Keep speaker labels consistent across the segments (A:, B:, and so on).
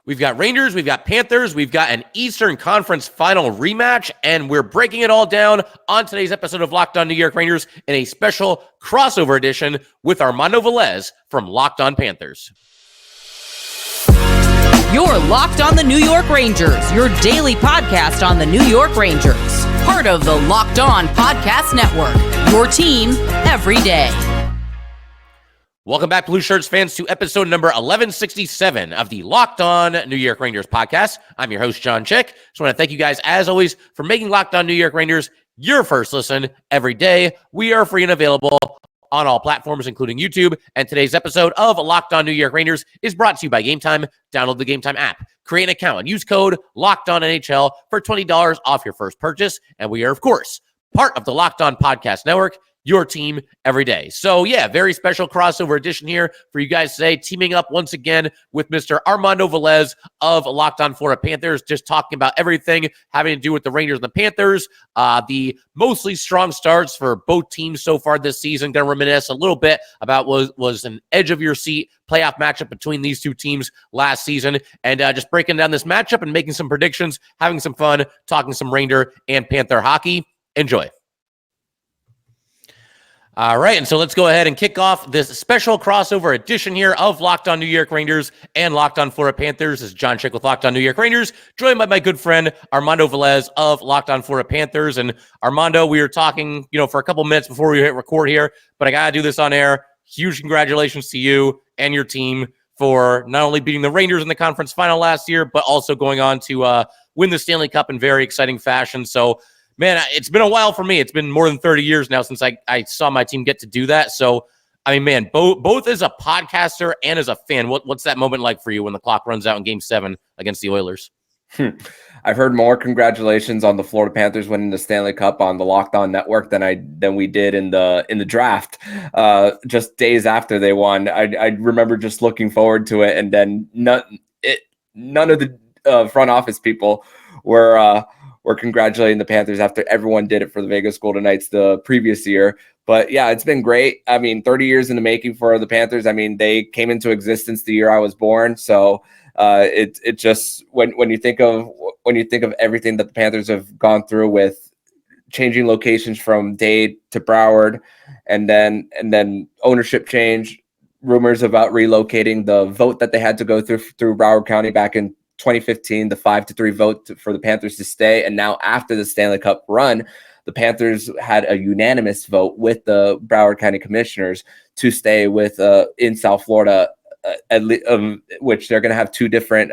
A: We've got Rangers, we've got Panthers, we've got an Eastern Conference final rematch, and we're breaking it all down on today's episode of Locked On New York Rangers in a special crossover edition with Armando Velez from Locked On Panthers.
B: You're Locked On the New York Rangers, your daily podcast on the New York Rangers. Part of the Locked On Podcast Network, your team every day.
A: Welcome back, Blue Shirts fans, to episode number 1167 of the Locked On New York Rangers podcast. I'm your host, John Chick. Just want to thank you guys, as always, for making Locked On New York Rangers your first listen every day. We are free and available on all platforms, including YouTube. And today's episode of Locked On New York Rangers is brought to you by Gametime. Download the Gametime app, create an account, and use code LOCKEDONNHL for $20 off your first purchase. And we are, of course, part of the Locked On Podcast Network, your team every day. So yeah, very special crossover edition here for you guys today, teaming up once again with Mr. Armando Velez of Locked On Florida Panthers, just talking about everything having to do with the Rangers and the Panthers, the mostly strong starts for both teams so far this season. Going to reminisce a little bit about what was an edge of your seat playoff matchup between these two teams last season, and just breaking down this matchup and making some predictions, having some fun, talking some Ranger and Panther hockey. Enjoy. All right, and so let's go ahead and kick off this special crossover edition here of Locked On New York Rangers and Locked On Florida Panthers. This is John Chick with Locked On New York Rangers, joined by my good friend Armando Velez of Locked On Florida Panthers. And Armando, we were talking, for a couple minutes before we hit record here, but I got to do this on air. Huge congratulations to you and your team for not only beating the Rangers in the conference final last year, but also going on to win the Stanley Cup in very exciting fashion. So, man, it's been a while for me. It's been more than 30 years now since I saw my team get to do that. So, I mean, man, both as a podcaster and as a fan, what's that moment like for you when the clock runs out in Game 7 against the Oilers?
C: I've heard more congratulations on the Florida Panthers winning the Stanley Cup on the Locked On Network than we did in the draft. Just days after they won, I remember just looking forward to it, and then none of the front office people were congratulating the Panthers after everyone did it for the Vegas Golden Knights the previous year. But yeah, it's been great. I mean, 30 years in the making for the Panthers. I mean, they came into existence the year I was born. So it just when you think of everything that the Panthers have gone through with changing locations from Dade to Broward, and then ownership change, rumors about relocating, the vote that they had to go through Broward County back in 2015, the 5-3 vote for the Panthers to stay. And now after the Stanley Cup run, the Panthers had a unanimous vote with the Broward County Commissioners to stay with in South Florida, which they're going to have two different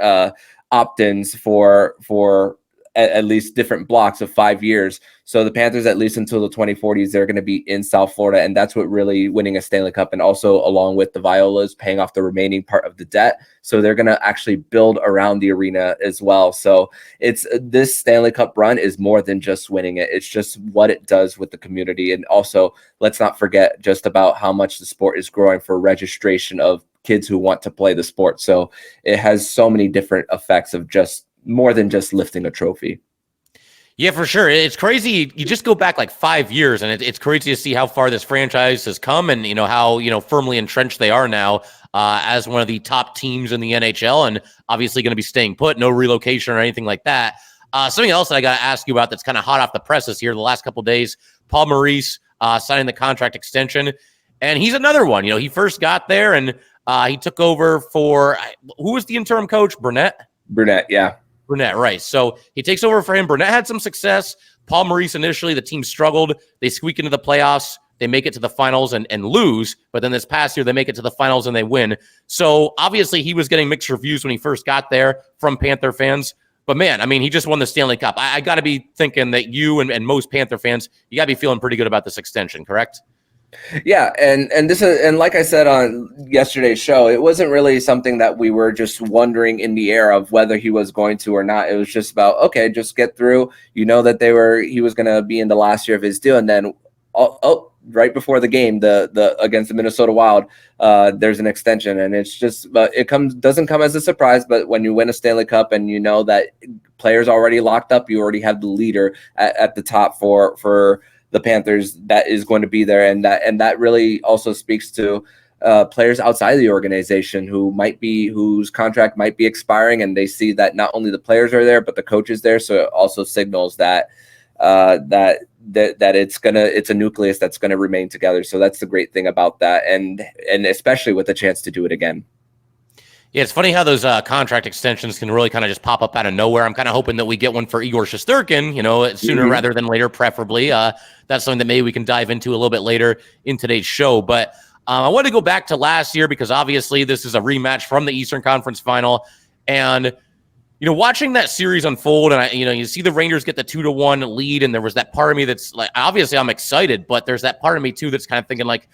C: opt-ins for at least different blocks of 5 years. So the Panthers, at least until the 2040s, they're going to be in South Florida. And that's what really winning a Stanley Cup, and also along with the Violas paying off the remaining part of the debt. So they're going to actually build around the arena as well. So this Stanley Cup run is more than just winning it. It's just what it does with the community. And also, let's not forget just about how much the sport is growing for registration of kids who want to play the sport. So it has so many different effects of just more than just lifting a trophy.
A: Yeah, for sure. It's crazy. You just go back like 5 years, and it's crazy to see how far this franchise has come, and how firmly entrenched they are now as one of the top teams in the NHL, and obviously going to be staying put, no relocation or anything like that. Something else that I got to ask you about that's kind of hot off the presses here the last couple of days: Paul Maurice signing the contract extension, and he's another one. He first got there, and he took over for who was the interim coach? Burnett,
C: yeah.
A: Burnett, right. So he takes over for him. Burnett had some success. Paul Maurice, initially, the team struggled. They squeak into the playoffs. They make it to the finals and lose. But then this past year, they make it to the finals and they win. So obviously, he was getting mixed reviews when he first got there from Panther fans. But man, I mean, he just won the Stanley Cup. I got to be thinking that you and most Panther fans, you got to be feeling pretty good about this extension, correct?
C: Yeah, and this is, and like I said on yesterday's show, it wasn't really something that we were just wondering in the air of whether he was going to or not. It was just about, okay, just get through. That he was going to be in the last year of his deal, and then right before the game, the against the Minnesota Wild, there's an extension, and it's just, but doesn't come as a surprise. But when you win a Stanley Cup and you know that players already locked up, you already have the leader at the top for the Panthers that is going to be there, and that really also speaks to players outside of the organization whose contract might be expiring, and they see that not only the players are there but the coaches there. So it also signals that it's a nucleus that's gonna remain together. So that's the great thing about that, and especially with the chance to do it again.
A: Yeah, it's funny how those contract extensions can really kind of just pop up out of nowhere. I'm kind of hoping that we get one for Igor Shesterkin, sooner rather than later, preferably. That's something that maybe we can dive into a little bit later in today's show. But I want to go back to last year because obviously this is a rematch from the Eastern Conference Final. And, watching that series unfold and, you see the Rangers get the 2-1 lead. And there was that part of me that's like, obviously I'm excited, but there's that part of me too that's kind of thinking like,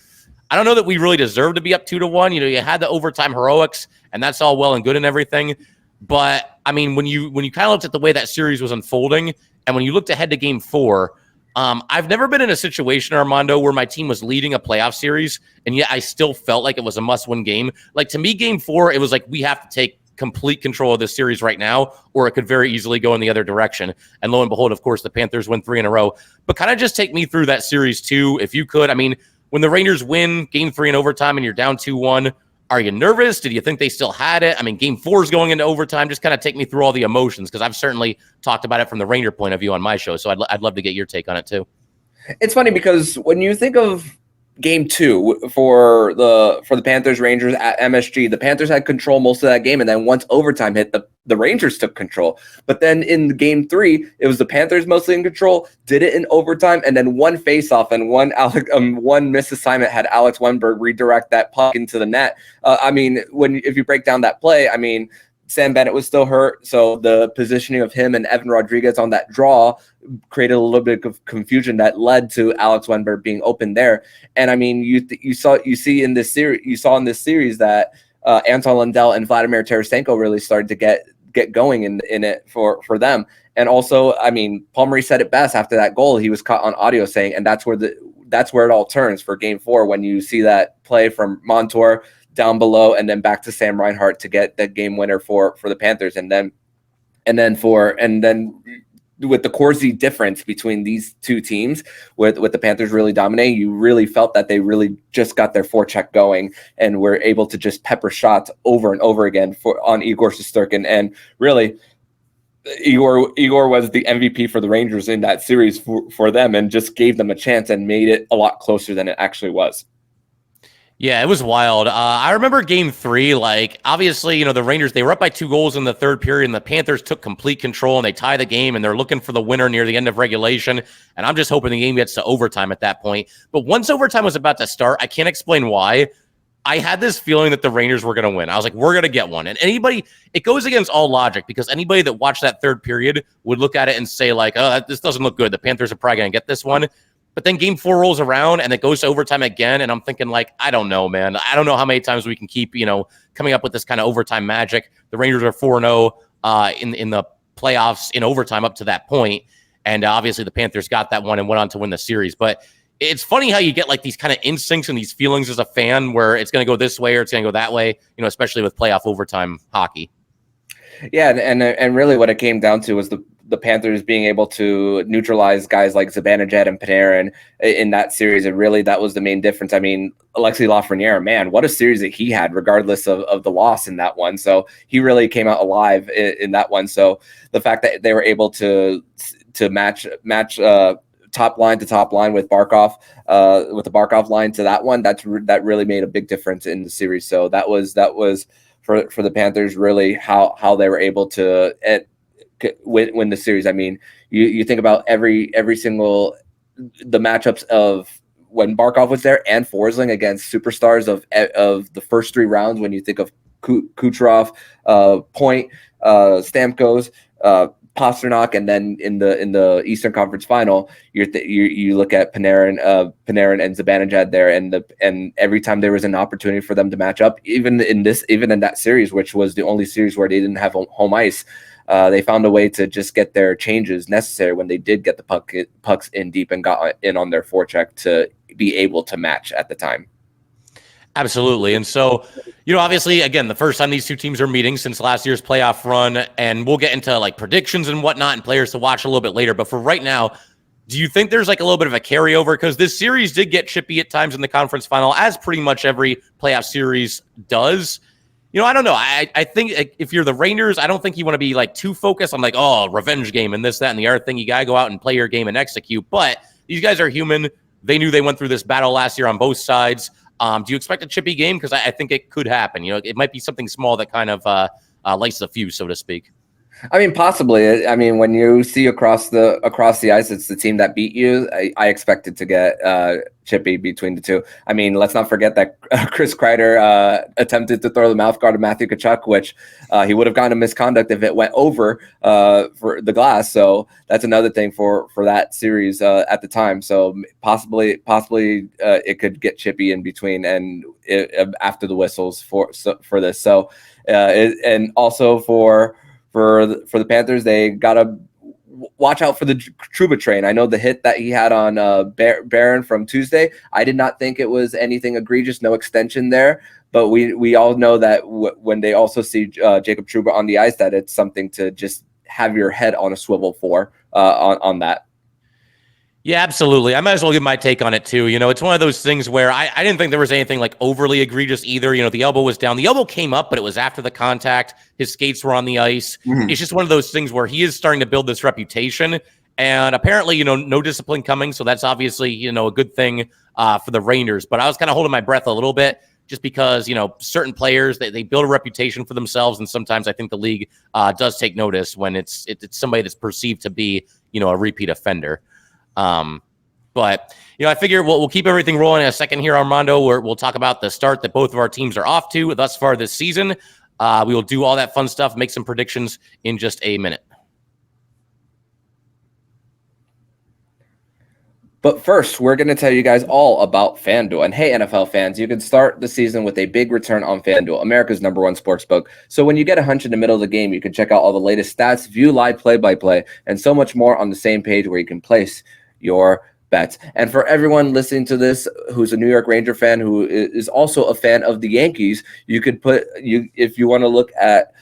A: I don't know that we really deserve to be up 2-1. You had the overtime heroics, and that's all well and good and everything. But I mean, when you kind of looked at the way that series was unfolding, and when you looked ahead to Game 4, I've never been in a situation, Armando, where my team was leading a playoff series, and yet I still felt like it was a must-win game. Like to me, Game 4, it was like we have to take complete control of this series right now, or it could very easily go in the other direction. And lo and behold, of course, the Panthers win 3 in a row. But kind of just take me through that series too, if you could. I mean, when the Rangers win Game 3 in overtime and you're down 2-1, are you nervous? Did you think they still had it? I mean, Game 4 is going into overtime. Just kind of take me through all the emotions, because I've certainly talked about it from the Ranger point of view on my show. So I'd love to get your take on it too.
C: It's funny because when you think of Game 2 for the Panthers Rangers at MSG, the Panthers had control most of that game, and then once overtime hit, the Rangers took control. But then in Game 3, it was the Panthers mostly in control, did it in overtime, and then one faceoff and one missed assignment had Alex Wennberg redirect that puck into the net. If you break down that play, Sam Bennett was still hurt, so the positioning of him and Evan Rodriguez on that draw created a little bit of confusion that led to Alex Wennberg being open there. And you saw in this series that Anton Lundell and Vladimir Tarasenko really started to get going in it for them. And also, Paul Maurice said it best after that goal. He was caught on audio saying, and that's where it all turns for Game 4 when you see that play from Montour down below and then back to Sam Reinhart to get the game winner for the Panthers, and then with the Corsi difference between these two teams, with the Panthers really dominating, you really felt that they really just got their forecheck going and were able to just pepper shots over and over again on Igor Shesterkin. And really, Igor was the MVP for the Rangers in that series for them, and just gave them a chance and made it a lot closer than it actually was.
A: Yeah, it was wild. I remember Game 3, obviously, the Rangers, they were up by 2 goals in the third period, and the Panthers took complete control, and they tie the game, and they're looking for the winner near the end of regulation, and I'm just hoping the game gets to overtime at that point. But once overtime was about to start, I can't explain why, I had this feeling that the Rangers were going to win. I was like, we're going to get one. And it goes against all logic, because anybody that watched that third period would look at it and say, this doesn't look good. The Panthers are probably going to get this one. But then Game 4 rolls around and it goes to overtime again. And I'm thinking, I don't know, man. I don't know how many times we can keep, coming up with this kind of overtime magic. The Rangers are 4-0 in the playoffs in overtime up to that point. And obviously the Panthers got that one and went on to win the series. But it's funny how you get these kind of instincts and these feelings as a fan where it's going to go this way or it's going to go that way, especially with playoff overtime hockey.
C: Yeah, and really what it came down to was the Panthers being able to neutralize guys like Zibanejad and Panarin in that series, and really that was the main difference. Alexis Lafreniere, man, what a series that he had, regardless of the loss in that one. So he really came out alive in that one. So the fact that they were able to match top line to top line with Barkov, with the Barkov line to that one, that really made a big difference in the series. So that was for the Panthers really how they were able to win the series. You think about every single the matchups of when Barkov was there and Forsling against superstars of the first 3 rounds. When you think of Kucherov, Point, Stamkos, Pasternak, and then in the Eastern Conference Final, you look at Panarin and Zibanejad there, and every time there was an opportunity for them to match up, even in that series, which was the only series where they didn't have home ice. They found a way to just get their changes necessary when they did get the pucks in deep and got in on their forecheck to be able to match at the time.
A: Absolutely. And so, obviously, again, the first time these two teams are meeting since last year's playoff run, and we'll get into predictions and whatnot and players to watch a little bit later. But for right now, Do you think there's like a little bit of a carryover? Because this series did get chippy at times in the conference final, as pretty much every playoff series does. I don't know. I think if you're the Rangers, I don't think you want to be like too focused on like, oh, revenge game and this, that, and the other thing. You got to go out and play your game and execute. But these guys are human. They knew they went through this battle last year on both sides. Do you expect a chippy game? Because I think it could happen. It might be something small that kind of lights the fuse, so to speak.
C: I mean, possibly. I mean, when you see across the ice, it's the team that beat you. I expect it to get chippy between the two. I mean, let's not forget that Chris Kreider attempted to throw the mouth guard of Matthew Tkachuk, which he would have gotten a misconduct if it went over for the glass. So that's another thing for that series at the time. So possibly it could get chippy in between and after the whistles for this. So and also for the Panthers, they got to watch out for the Trouba train. I know the hit that he had on Barron from Tuesday. I did not think it was anything egregious, no extension there. But we all know that when they also see Jacob Trouba on the ice, that it's something to just have your head on a swivel for on that.
A: Yeah, absolutely. I might as well give my take on it too. It's one of those things where I didn't think there was anything like overly egregious either. The elbow was down. The elbow came up, but it was after the contact. His skates were on the ice. Mm-hmm. It's just one of those things where he is starting to build this reputation. And apparently, no discipline coming. So that's obviously, a good thing for the Rangers. But I was kind of holding my breath a little bit just because, certain players, they build a reputation for themselves. And sometimes I think the league does take notice when it's somebody that's perceived to be, a repeat offender. But I figure we'll keep everything rolling in a second here, Armando, where we'll talk about the start that both of our teams are off to thus far this season. We will do all that fun stuff, make some predictions in just a minute.
C: But first, we're going to tell you guys all about FanDuel. And hey, NFL fans, you can start the season with a big return on FanDuel, America's #1 sportsbook. So when you get a hunch in the middle of the game, you can check out all the latest stats, view live play-by-play, and so much more on the same page where you can place your bets. And for everyone listening to this who's a New York Ranger fan who is also a fan of the Yankees, you could if you want to look at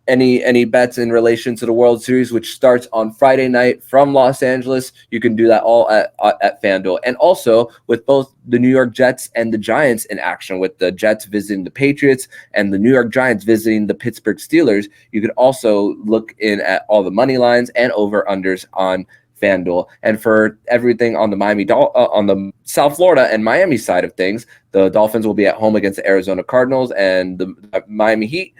C: any bets in relation to the World Series, which starts on Friday night from Los Angeles, you can do that all at FanDuel. And also with both the New York Jets and the Giants in action, with the Jets visiting the Patriots and the New York Giants visiting the Pittsburgh Steelers, you could also look in at all the money lines and over-unders on FanDuel. And for everything on the on the South Florida and Miami side of things, the Dolphins will be at home against the Arizona Cardinals, and the Miami Heat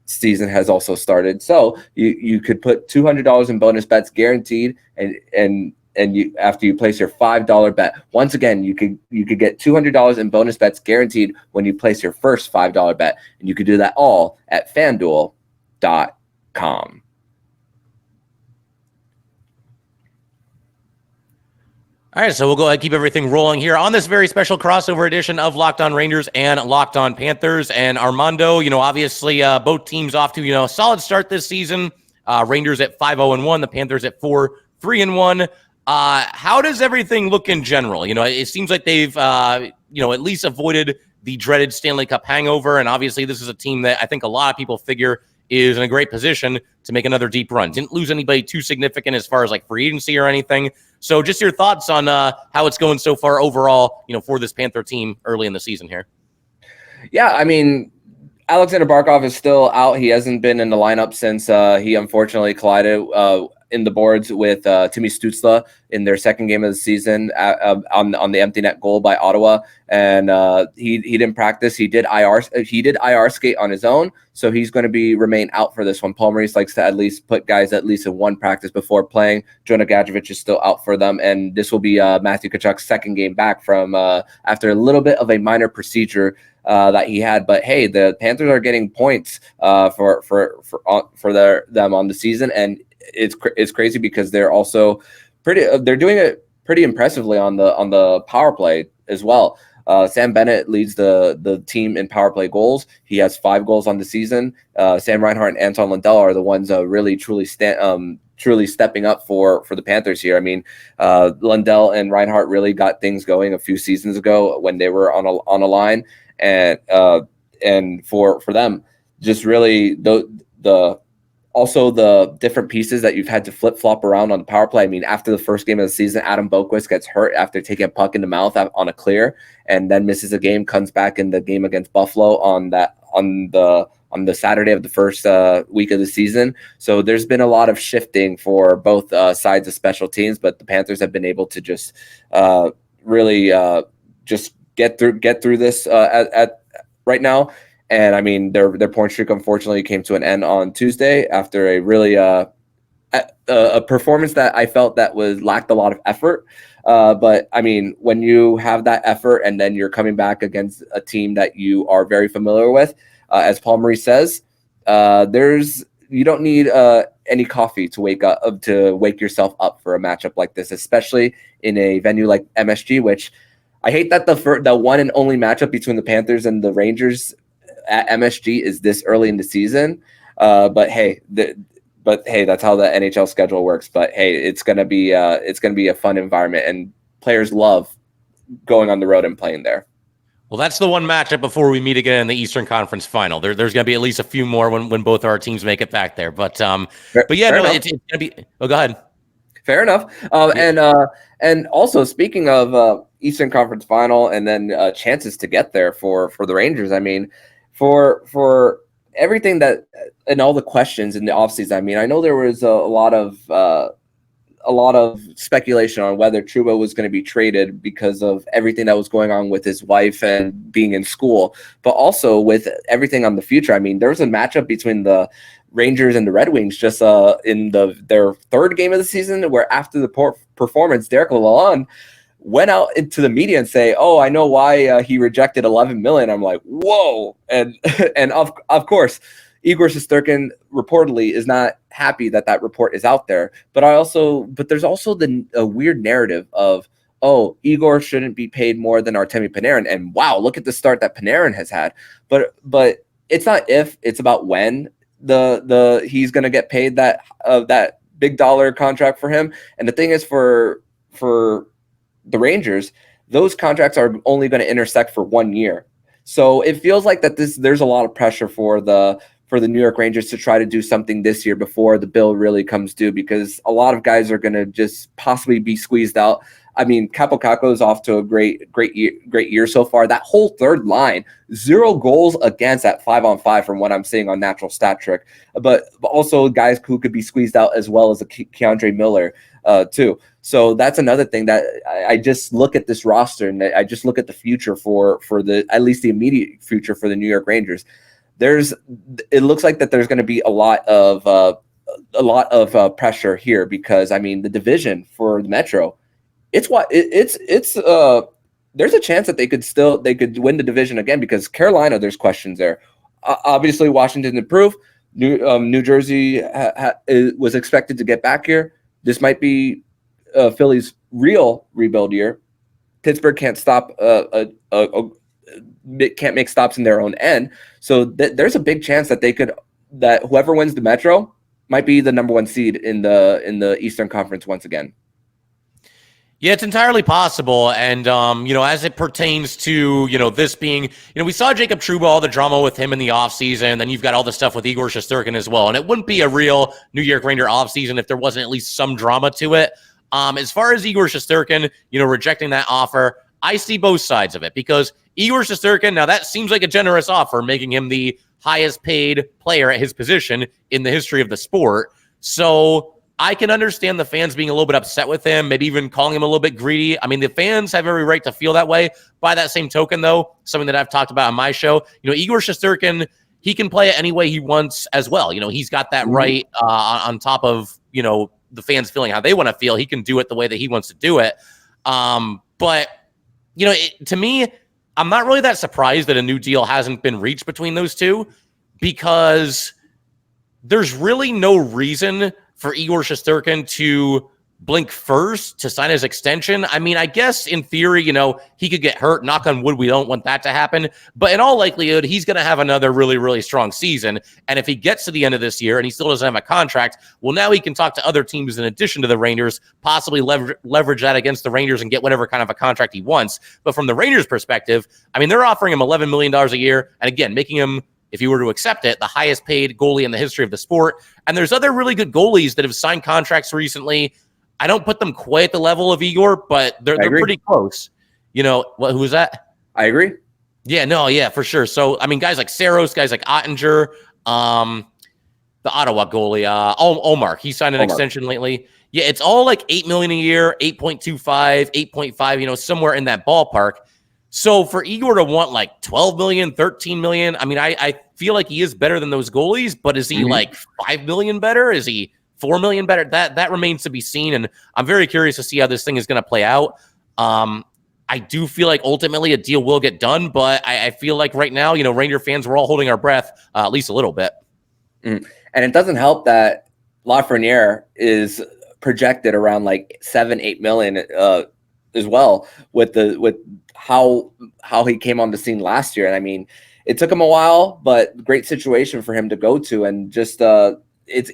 C: season has also started. So you could put $200 in bonus bets guaranteed, and you after you place your $5 bet. Once again, you could get $200 in bonus bets guaranteed when you place your first $5 bet, and you could do that all at FanDuel.com.
A: All right, so we'll go ahead and keep everything rolling here on this very special crossover edition of Locked On Rangers and Locked On Panthers. And Armando, obviously both teams off to, a solid start this season. Rangers at 5-0-1, the Panthers at 4-3-1. How does everything look in general? It seems like they've, at least avoided the dreaded Stanley Cup hangover. And obviously this is a team that I think a lot of people figure is in a great position to make another deep run. Didn't lose anybody too significant as far as like free agency or anything. So just your thoughts on how it's going so far overall, for this Panther team early in the season here.
C: Yeah, I mean, Alexander Barkov is still out. He hasn't been in the lineup since he unfortunately collided in the boards with Timmy Stützle in their second game of the season on the empty net goal by Ottawa, and he didn't practice. He did IR skate on his own, so he's going to remain out for this one. Paul Maurice likes to at least put guys at least in one practice before playing. Jonah Gadjevich is still out for them, and this will be Matthew Tkachuk's second game back from after a little bit of a minor procedure that he had. But hey, the Panthers are getting points for them on the season, and it's crazy because they're also they're doing it pretty impressively on the power play as well. Sam Bennett leads the team in power play goals. He has 5 goals on the season. Sam Reinhart and Anton Lundell are the ones really truly stepping up for the Panthers here. I mean, Lundell and Reinhart really got things going a few seasons ago when they were on a line, and for them, just really the Also, the different pieces that you've had to flip-flop around on the power play. I mean, after the first game of the season, Adam Boquist gets hurt after taking a puck in the mouth on a clear and then misses a game, comes back in the game against Buffalo on the Saturday of the first week of the season. So there's been a lot of shifting for both sides of special teams, but the Panthers have been able to just really just get through this at right now. And I mean, their point streak unfortunately came to an end on Tuesday after a really a performance that I felt that lacked a lot of effort. But I mean, when you have that effort and then you're coming back against a team that you are very familiar with, as Paul Maurice says, you don't need any coffee to wake yourself up for a matchup like this, especially in a venue like MSG, which I hate that the one and only matchup between the Panthers and the Rangers at MSG is this early in the season. But hey, that's how the NHL schedule works. But hey, it's gonna be a fun environment, and players love going on the road and playing there.
A: Well, that's the one matchup before we meet again in the Eastern Conference Final. There's going to be at least a few more when both our teams make it back there. But yeah, it's going to be. Oh, go ahead.
C: Fair enough. And also speaking of Eastern Conference Final and then chances to get there for the Rangers. I mean, for everything that and all the questions in the offseason. I mean, I know there was a lot of speculation on whether Trouba was going to be traded because of everything that was going on with his wife and being in school, but also with everything on the future. I mean, there was a matchup between the Rangers and the Red Wings just in their third game of the season, where after the performance, Derek Lalonde went out into the media and say, "Oh, I know why he rejected $11 million." I'm like, whoa, and of course, Igor Shesterkin reportedly is not happy that report is out there. But there's also a weird narrative of, oh, Igor shouldn't be paid more than Artemi Panarin. And wow, look at the start that Panarin has had. But it's not if, it's about when he's going to get paid that big dollar contract for him. And the thing is for the Rangers, those contracts are only going to intersect for 1 year. So it feels like there's a lot of pressure for the New York Rangers to try to do something this year before the bill really comes due, because a lot of guys are going to just possibly be squeezed out. I mean, Kakko is off to a great year so far. That whole third line, 0 goals against at 5-on-5 from what I'm seeing on Natural Stat Trick, but also guys who could be squeezed out as well as a Keandre Miller too. So that's another thing that I just look at this roster and I just look at the future for at least the immediate future for the New York Rangers. It looks like that there's going to be a lot of pressure here, because I mean the division for the Metro, there's a chance that they could win the division again, because Carolina, there's questions there. Obviously, Washington improved. New Jersey was expected to get back here. This might be Philly's real rebuild year. Pittsburgh can't can't make stops in their own end. So there's a big chance that whoever wins the Metro might be the number 1 seed in the Eastern Conference once again.
A: Yeah, it's entirely possible. And, as it pertains to, this being, we saw Jacob Trouba, all the drama with him in the offseason. Then you've got all the stuff with Igor Shesterkin as well. And it wouldn't be a real New York Ranger offseason if there wasn't at least some drama to it. As far as Igor Shesterkin, rejecting that offer, I see both sides of it, because Igor Shesterkin, now that seems like a generous offer, making him the highest paid player at his position in the history of the sport. So I can understand the fans being a little bit upset with him, maybe even calling him a little bit greedy. I mean, the fans have every right to feel that way. By that same token, though, something that I've talked about on my show, Igor Shesterkin, he can play it any way he wants as well. He's got that right on top of, the fans feeling how they want to feel. He can do it the way that he wants to do it. But, to me, I'm not really that surprised that a new deal hasn't been reached between those two, because there's really no reason for Igor Shesterkin to blink first to sign his extension. I mean, I guess in theory, he could get hurt. Knock on wood, we don't want that to happen. But in all likelihood, he's going to have another really, really strong season. And if he gets to the end of this year and he still doesn't have a contract, well, now he can talk to other teams in addition to the Rangers, possibly leverage that against the Rangers and get whatever kind of a contract he wants. But from the Rangers' perspective, I mean, they're offering him $11 million a year. And again, making him if you were to accept it, the highest paid goalie in the history of the sport. And there's other really good goalies that have signed contracts recently. I don't put them quite at the level of Igor, but they're pretty close. You know, who was that?
C: I agree.
A: Yeah, no, yeah, for sure. So, I mean, guys like Saros, guys like Ottinger, the Ottawa goalie, Omar, he signed an extension lately. Yeah, it's all like $8 million a year, 8.25, 8.5, you know, somewhere in that ballpark. So for Igor to want like 12 million, 13 million, I mean, I feel like he is better than those goalies, but is he like 5 million better? Is he 4 million better? That remains to be seen. And I'm very curious to see how this thing is going to play out. I do feel like ultimately a deal will get done, but I feel like right now, you know, Ranger fans, we're all holding our breath at least a little bit.
C: And it doesn't help that Lafreniere is projected around like 7-8 million as well with how he came on the scene last year. And I mean, it took him a while, but great situation for him to go to, and just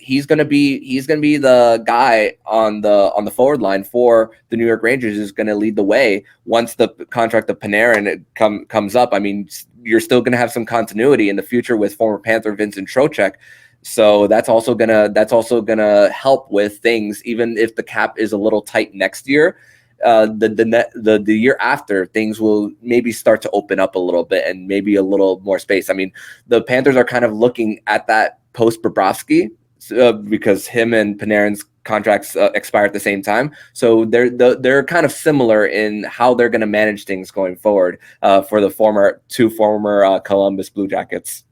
C: he's gonna be the guy on the forward line for the New York Rangers, who's gonna lead the way once the contract of Panarin comes up. I mean, you're still gonna have some continuity in the future with former Panther Vincent Trocheck. So that's also gonna help with things, even if the cap is a little tight next year. The year after, things will maybe start to open up a little bit and maybe a little more space. I mean, the Panthers are kind of looking at that post Bobrovsky because him and Panarin's contracts expire at the same time. So they're kind of similar in how they're going to manage things going forward for the two former Columbus Blue Jackets.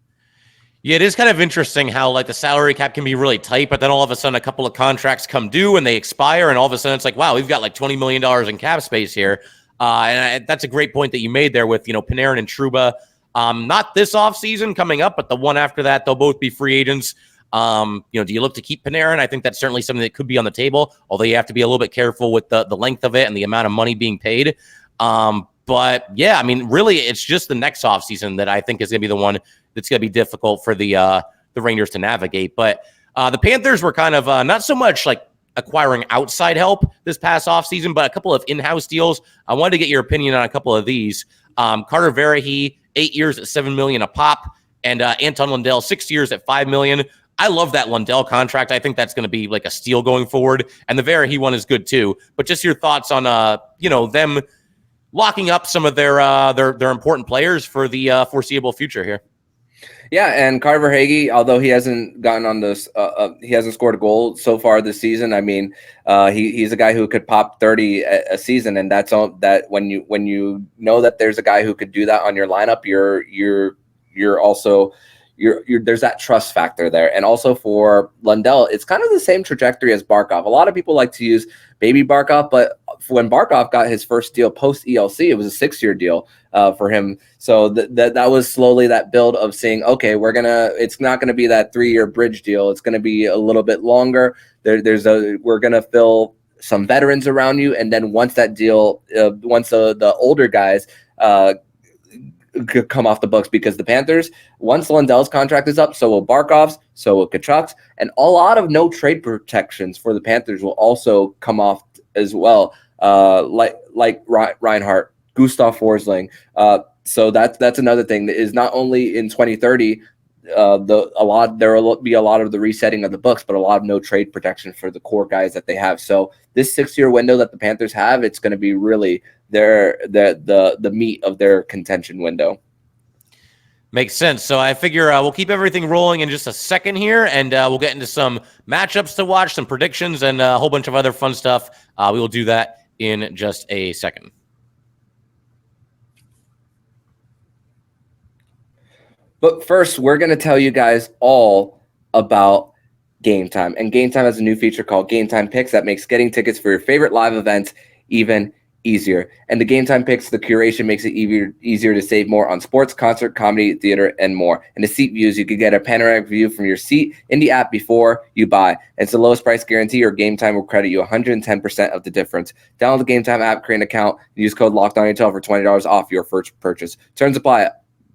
A: Yeah, it is kind of interesting how like the salary cap can be really tight, but then all of a sudden a couple of contracts come due and they expire, and all of a sudden it's like, wow, we've got like $20 million in cap space here. That's a great point that you made there with, you know, Panarin and Trouba. Not this offseason coming up, but the one after that, they'll both be free agents. You know, do you look to keep Panarin? I think that's certainly something that could be on the table, although you have to be a little bit careful with the length of it and the amount of money being paid. But yeah, I mean, really, it's just the next offseason that I think is going to be the one that's going to be difficult for the Rangers to navigate. But the Panthers were kind of not so much like acquiring outside help this past offseason, but a couple of in-house deals. I wanted to get your opinion on a couple of these. Carter Verhey, 8 years at $7 million a pop, and Anton Lundell, 6 years at $5 million. I love that Lundell contract. I think that's going to be like a steal going forward. And the Verhey one is good too. But just your thoughts on you know, them locking up some of their important players for the foreseeable future here.
C: Yeah, and Carter Verhey, although he hasn't gotten on this, he hasn't scored a goal so far this season. I mean, he's a guy who could pop 30 a season, and that's all. That when you know that there's a guy who could do that on your lineup, you're also there's that trust factor there. And also for Lundell, it's kind of the same trajectory as Barkov. A lot of people like to use baby Barkov, but when Barkov got his first deal post ELC, it was a 6-year deal for him. So that was slowly that build of saying, okay, it's not gonna be that 3-year bridge deal. It's gonna be a little bit longer. We're gonna fill some veterans around you, and then once that deal, once the older guys could come off the books, because the Panthers, once Lundell's contract is up, so will Barkov's, so will Tkachuk's, and a lot of no trade protections for the Panthers will also come off as well, like Reinhart, Gustav Forsling. So that's another thing that is not only in 2030. There will be a lot of the resetting of the books, but a lot of no trade protection for the core guys that they have. So this 6-year window that the Panthers have, it's going to be really the meat of their contention window.
A: Makes sense. So I figure we'll keep everything rolling in just a second here, and we'll get into some matchups to watch, some predictions, and a whole bunch of other fun stuff. We will do that in just a second.
C: But first, we're going to tell you guys all about Gametime. And Gametime has a new feature called Gametime Picks that makes getting tickets for your favorite live events even easier. And the Gametime Picks, the curation makes it easier to save more on sports, concert, comedy, theater, and more. And the seat views, you can get a panoramic view from your seat in the app before you buy. It's the lowest price guarantee, or Gametime will credit you 110% of the difference. Download the Gametime app, create an account, and use code LOCKEDONNHL for $20 off your first purchase. Terms apply.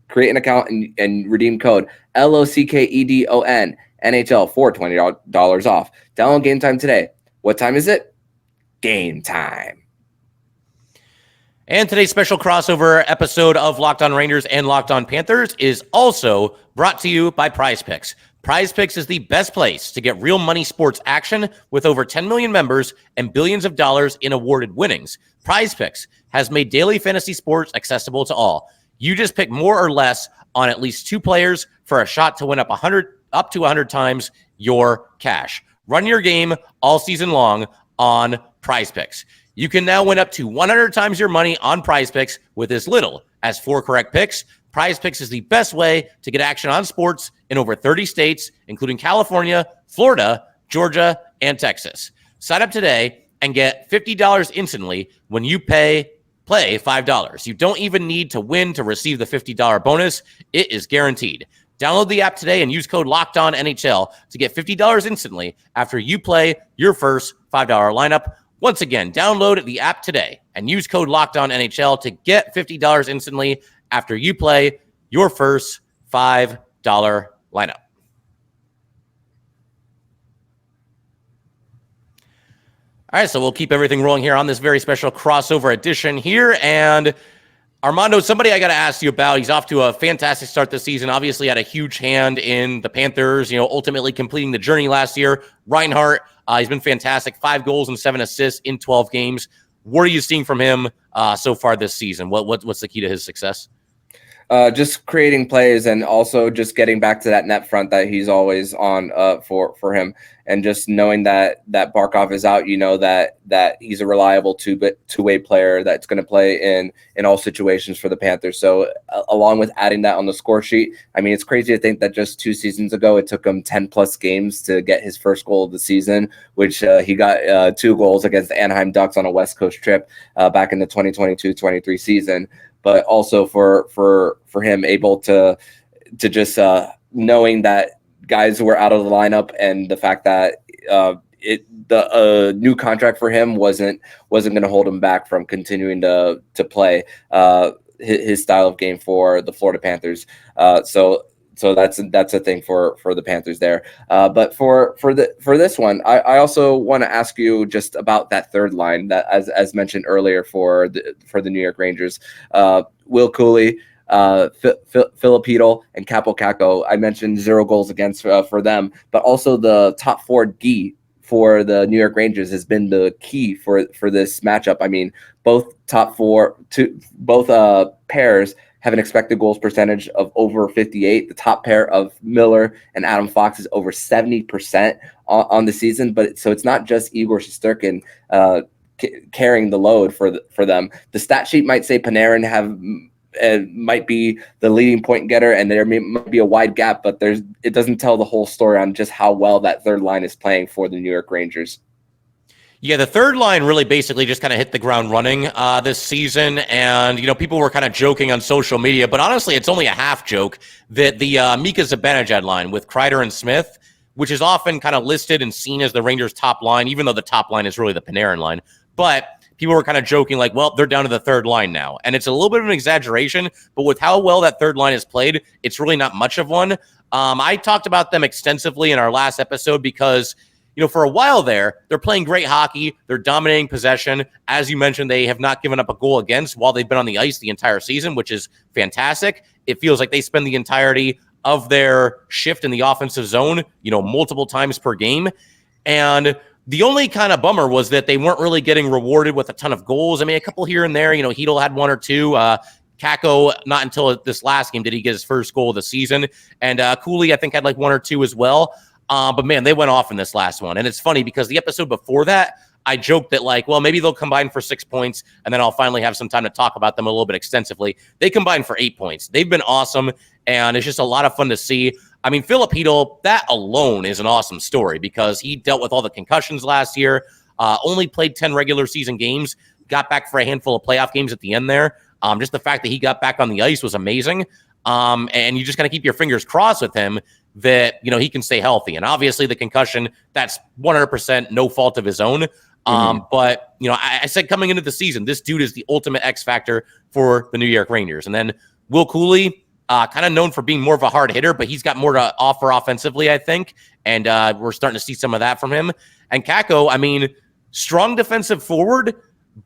C: Create an account and redeem code LOCKEDON NHL for $20 off. Download Gametime today. What time is it? Game time.
A: And today's special crossover episode of Locked On Rangers and Locked On Panthers is also brought to you by PrizePicks. PrizePicks is the best place to get real money sports action with over 10 million members and billions of dollars in awarded winnings. PrizePicks has made daily fantasy sports accessible to all. You just pick more or less on at least two players for a shot to win up to 100 times your cash. Run your game all season long on PrizePicks. You can now win up to 100 times your money on PrizePicks with as little as 4 correct picks. PrizePicks is the best way to get action on sports in over 30 states, including California, Florida, Georgia, and Texas. Sign up today and get $50 instantly when you play $5. You don't even need to win to receive the $50 bonus. It is guaranteed. Download the app today and use code LOCKEDONNHL to get $50 instantly after you play your first $5 lineup. Once again, download the app today and use code LOCKEDONNHL to get $50 instantly after you play your first $5 lineup. All right, so we'll keep everything rolling here on this very special crossover edition here. And Armando, somebody I got to ask you about. He's off to a fantastic start this season. Obviously had a huge hand in the Panthers, ultimately completing the journey last year. Reinhart, he's been fantastic. 5 goals and 7 assists in 12 games. What are you seeing from him so far this season? What's the key to his success?
C: Just creating plays and also just getting back to that net front that he's always on for him, and just knowing that Barkov is out, that he's a reliable two-way player that's going to play in all situations for the Panthers. So along with adding that on the score sheet, I mean, it's crazy to think that just 2 seasons ago it took him 10 plus games to get his first goal of the season, which he got 2 goals against the Anaheim Ducks on a West Coast trip back in the 2022-23 season. But also for him able to just knowing that guys were out of the lineup, and the fact that the new contract for him wasn't going to hold him back from continuing to play his style of game for the Florida Panthers. So that's a thing for the Panthers there. But for this one, I also want to ask you just about that third line that, as mentioned earlier, for the New York Rangers, Will Cuylle, Filip, and Kakko. I mentioned 0 goals against for them, but also the top 4 D for the New York Rangers has been the key for this matchup. I mean, both pairs have an expected goals percentage of over 58. The top pair of Miller and Adam Fox is over 70% on the season. But so it's not just Igor Shesterkin carrying the load for them. The stat sheet might say Panarin might be the leading point getter, and there might be a wide gap, but it doesn't tell the whole story on just how well that third line is playing for the New York Rangers.
A: Yeah, the third line really basically just kind of hit the ground running this season. And, people were kind of joking on social media, but honestly, it's only a half joke that the Mika Zibanejad line with Kreider and Smith, which is often kind of listed and seen as the Rangers' top line, even though the top line is really the Panarin line. But people were kind of joking like, well, they're down to the third line now. And it's a little bit of an exaggeration, but with how well that third line is played, it's really not much of one. I talked about them extensively in our last episode because for a while there, they're playing great hockey. They're dominating possession. As you mentioned, they have not given up a goal against while they've been on the ice the entire season, which is fantastic. It feels like they spend the entirety of their shift in the offensive zone, multiple times per game. And the only kind of bummer was that they weren't really getting rewarded with a ton of goals. I mean, a couple here and there, Chytil had 1 or 2. Kakko, not until this last game did he get his first goal of the season. And Cuylle, I think, had like 1 or 2 as well. But man, they went off in this last one. And it's funny because the episode before that, I joked that maybe they'll combine for 6 points and then I'll finally have some time to talk about them a little bit extensively. They combined for 8 points. They've been awesome. And it's just a lot of fun to see. I mean, Filip, that alone is an awesome story because he dealt with all the concussions last year, only played 10 regular season games, got back for a handful of playoff games at the end there. Just the fact that he got back on the ice was amazing. And you just got to keep your fingers crossed with him that, he can stay healthy. And obviously the concussion, that's 100% no fault of his own. But, I said coming into the season, this dude is the ultimate X factor for the New York Rangers. And then Will Cuylle, kind of known for being more of a hard hitter, but he's got more to offer offensively, I think. And we're starting to see some of that from him. And Kakko, strong defensive forward,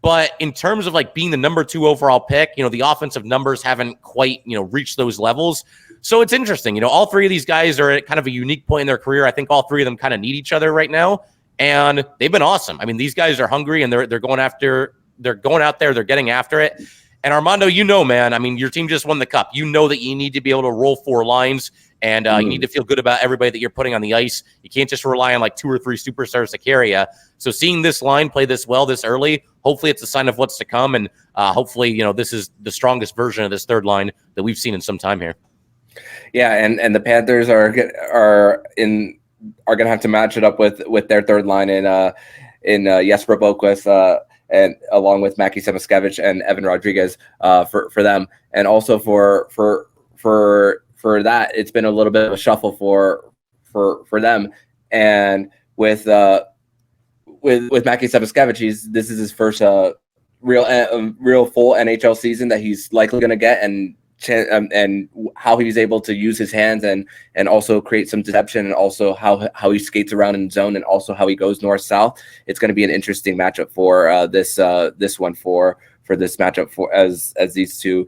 A: But in terms of like being the number 2 overall pick, the offensive numbers haven't quite, reached those levels. So it's interesting. All three of these guys are at kind of a unique point in their career. I think all three of them kind of need each other right now. And they've been awesome. I mean, these guys are hungry and they're going out there, they're getting after it. And Armando, man, I mean, your team just won the cup. You know that you need to be able to roll 4 lines, and you need to feel good about everybody that you're putting on the ice. You can't just rely on like 2 or 3 superstars to carry you. So seeing this line play this well this early, hopefully it's a sign of what's to come. And hopefully, this is the strongest version of this third line that we've seen in some time here.
C: Yeah, and the Panthers are going to have to match it up with their third line in Jesper Boquist, and along with Mackie Samoskevich and Evan Rodriguez for them, and also for that, it's been a little bit of a shuffle for them, and with Mackie Samoskevich, this is his first real full NHL season that he's likely going to get, and how he's able to use his hands and also create some deception, and also how he skates around in zone, and also how he goes north south. It's going to be an interesting matchup for this matchup for as these two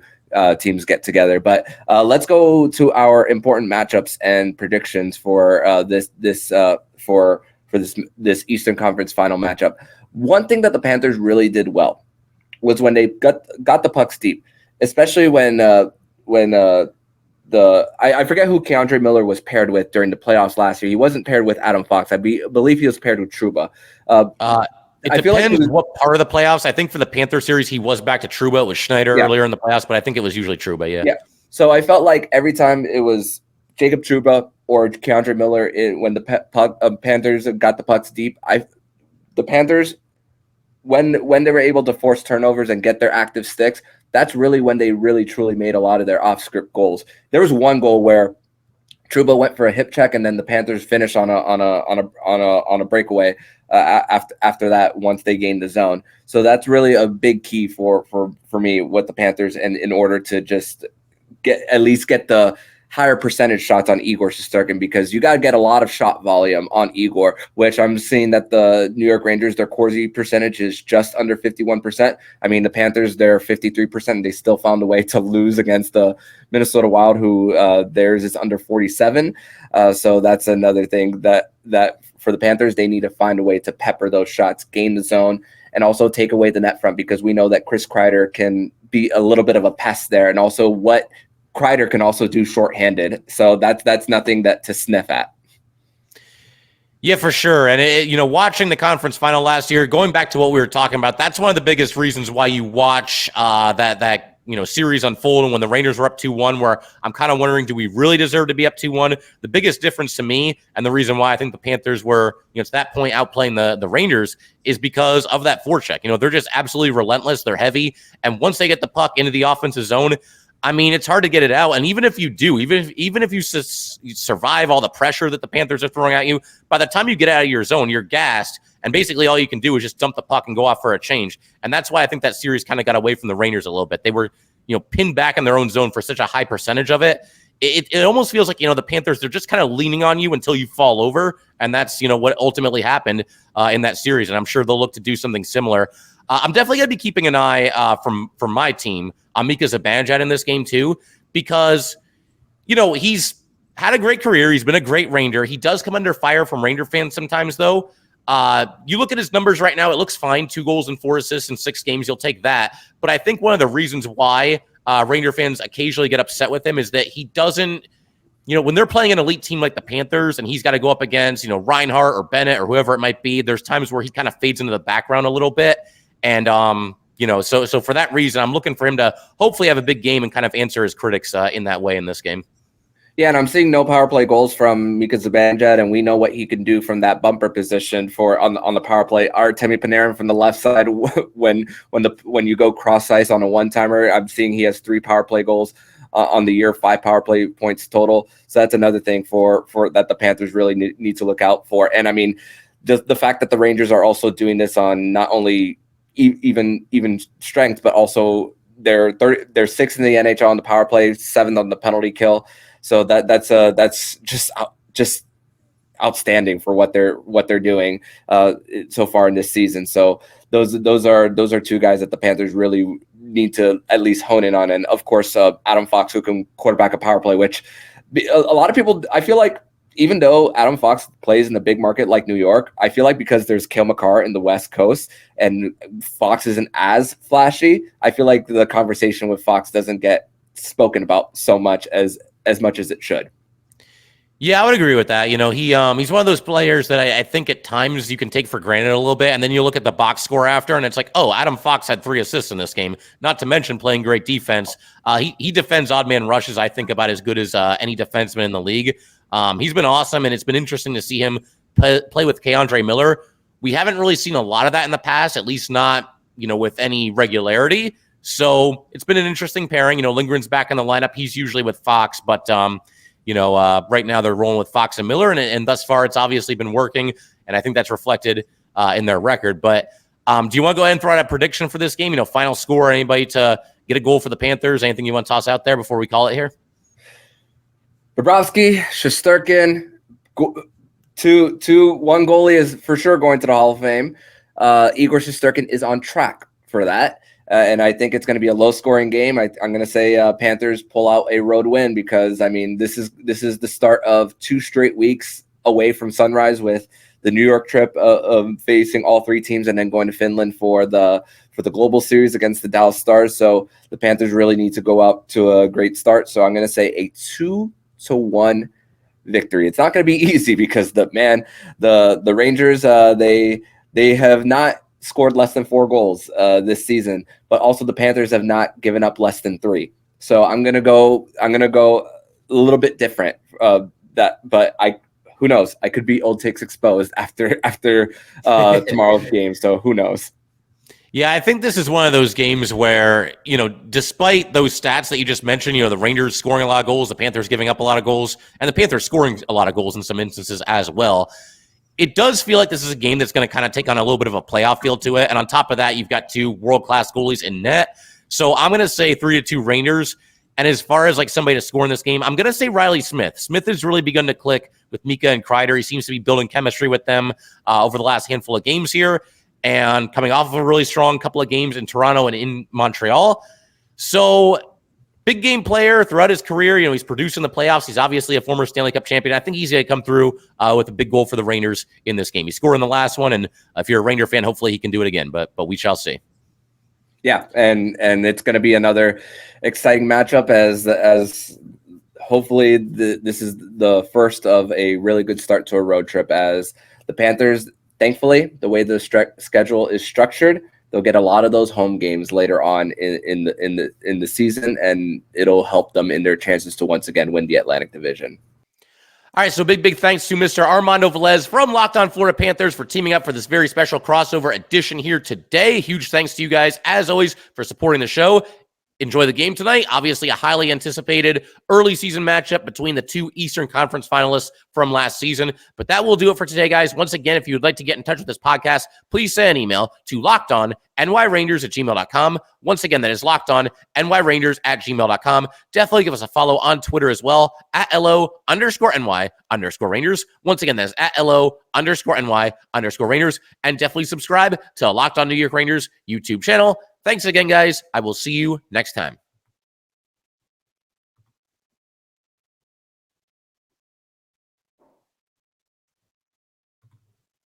C: teams get together. But let's go to our important matchups and predictions for this Eastern Conference final matchup. One thing that the Panthers really did well was when they got the pucks deep, especially when I forget who Keandre Miller was paired with during the playoffs last year. He wasn't paired with Adam Fox. I believe he was paired with Trouba.
A: It depends what part of the playoffs. I think for the Panther series, he was back to Trouba. It was Schneider earlier in the playoffs, but I think it was usually Trouba. Yeah.
C: So I felt like every time it was Jacob Trouba or Keandre Miller, when the Panthers got the pucks deep, the Panthers, when they were able to force turnovers and get their active sticks, that's really when they really truly made a lot of their off-script goals. There was one goal where Trouba went for a hip check, and then the Panthers finished on a breakaway after that once they gained the zone. So that's really a big key for me with the Panthers, and in order to just get the higher percentage shots on Igor Shesterkin, because you got to get a lot of shot volume on Igor, which I'm seeing that the New York Rangers, their Corsi percentage is just under 51%. I mean, the Panthers, they're 53%, and they still found a way to lose against the Minnesota Wild, who theirs is under 47. So that's another thing that for the Panthers, they need to find a way to pepper those shots, gain the zone, and also take away the net front, because we know that Chris Kreider can be a little bit of a pest there, and also what Kreider can also do shorthanded. So that's nothing to sniff at.
A: Yeah, for sure. And, watching the conference final last year, going back to what we were talking about, that's one of the biggest reasons why you watch that series unfold. And when the Rangers were up 2-1, where I'm kind of wondering, do we really deserve to be up 2-1? The biggest difference to me, and the reason why I think the Panthers were, to that point outplaying the Rangers, is because of that forecheck. They're just absolutely relentless. They're heavy. And once they get the puck into the offensive zone, I mean, it's hard to get it out. And even if you do, even if you survive all the pressure that the Panthers are throwing at you, by the time you get out of your zone, you're gassed. And basically all you can do is just dump the puck and go off for a change. And that's why I think that series kind of got away from the Rangers a little bit. They were, pinned back in their own zone for such a high percentage of it. It almost feels like, the Panthers, they're just kind of leaning on you until you fall over. And that's, what ultimately happened in that series. And I'm sure they'll look to do something similar. I'm definitely going to be keeping an eye from my team on Mika Zibanejad in this game too, because, he's had a great career. He's been a great Ranger. He does come under fire from Ranger fans sometimes, though. You look at his numbers right now, it looks fine. 2 goals and 4 assists in 6 games. You'll take that. But I think one of the reasons why Ranger fans occasionally get upset with him is that he doesn't, when they're playing an elite team like the Panthers and he's got to go up against, Reinhart or Bennett or whoever it might be, there's times where he kind of fades into the background a little bit. And, so for that reason, I'm looking for him to hopefully have a big game and kind of answer his critics in that way in this game.
C: Yeah, and I'm seeing no power play goals from Mika Zibanejad, and we know what he can do from that bumper position on the power play. Artemi Panarin from the left side, when you go cross ice on a one-timer, I'm seeing he has 3 power play goals on the year, 5 power play points total. So that's another thing for that the Panthers really need to look out for. And I mean, the fact that the Rangers are also doing this on not only even strength, but also they're 6th in the NHL on the power play, 7th on the penalty kill. So that's just outstanding for what they're doing so far in this season. So those are two guys that the Panthers really need to at least hone in on. And of course, Adam Fox, who can quarterback a power play, which a lot of people, I feel like, even though Adam Fox plays in a big market like New York, I feel like because there's Cale Makar in the West Coast and Fox isn't as flashy, I feel like the conversation with Fox doesn't get spoken about so much as much as it should.
A: Yeah, I would agree with that. You know, he's one of those players that I think at times you can take for granted a little bit, and then you look at the box score after, and it's like, oh, Adam Fox had 3 assists in this game, not to mention playing great defense. He defends odd man rushes, I think, about as good as any defenseman in the league. He's been awesome, and it's been interesting to see him play with K'Andre Miller. We haven't really seen a lot of that in the past, at least not, with any regularity. So it's been an interesting pairing. Lindgren's back in the lineup. He's usually with Fox, but right now they're rolling with Fox and Miller, and thus far it's obviously been working, and I think that's reflected in their record. But do you want to go ahead and throw out a prediction for this game? Final score, anybody to get a goal for the Panthers? Anything you want to toss out there before we call it here?
C: Bobrovsky, Shesterkin, 1 goalie is for sure going to the Hall of Fame. Igor Shesterkin is on track for that. And I think it's going to be a low-scoring game. I'm going to say Panthers pull out a road win because, this is the start of 2 straight weeks away from Sunrise with the New York trip of facing all 3 teams and then going to Finland for the Global Series against the Dallas Stars. So the Panthers really need to go out to a great start. So I'm going to say a 2-1 victory. It's not going to be easy because the Rangers, they have not scored less than 4 goals this season, but also the Panthers have not given up less than 3. So I'm gonna go a little bit different. But who knows? I could be old takes exposed after tomorrow's game. So who knows?
A: Yeah, I think this is one of those games where, despite those stats that you just mentioned, the Rangers scoring a lot of goals, the Panthers giving up a lot of goals, and the Panthers scoring a lot of goals in some instances as well. It does feel like this is a game that's going to kind of take on a little bit of a playoff feel to it. And on top of that, you've got 2 world-class goalies in net. So I'm going to say 3-2 Rangers. And as far as somebody to score in this game, I'm going to say Riley Smith. Smith has really begun to click with Mika and Kreider. He seems to be building chemistry with them over the last handful of games here and coming off of a really strong couple of games in Toronto and in Montreal. So big game player throughout his career. He's produced in the playoffs. He's obviously a former Stanley Cup champion. I think he's going to come through with a big goal for the Rangers in this game. He scored in the last one, and if you're a Ranger fan, hopefully he can do it again. But we shall see.
C: Yeah, and it's going to be another exciting matchup as hopefully this is the first of a really good start to a road trip. As the Panthers, thankfully, the way the schedule is structured, they'll get a lot of those home games later on in the season, and it'll help them in their chances to once again win the Atlantic Division.
A: All right, so big thanks to Mr. Armando Velez from Locked On Florida Panthers for teaming up for this very special crossover edition here today. Huge thanks to you guys, as always, for supporting the show. Enjoy the game tonight. Obviously, a highly anticipated early season matchup between the 2 Eastern Conference finalists from last season. But that will do it for today, guys. Once again, if you would like to get in touch with this podcast, please send an email to lockedonnyrangers@gmail.com. Once again, that is lockedonnyrangers@gmail.com. Definitely give us a follow on Twitter as well, @LO_NY_Rangers. Once again, that is @LO_NY_Rangers. And definitely subscribe to Locked On New York Rangers YouTube channel. Thanks again, guys. I will see you next time.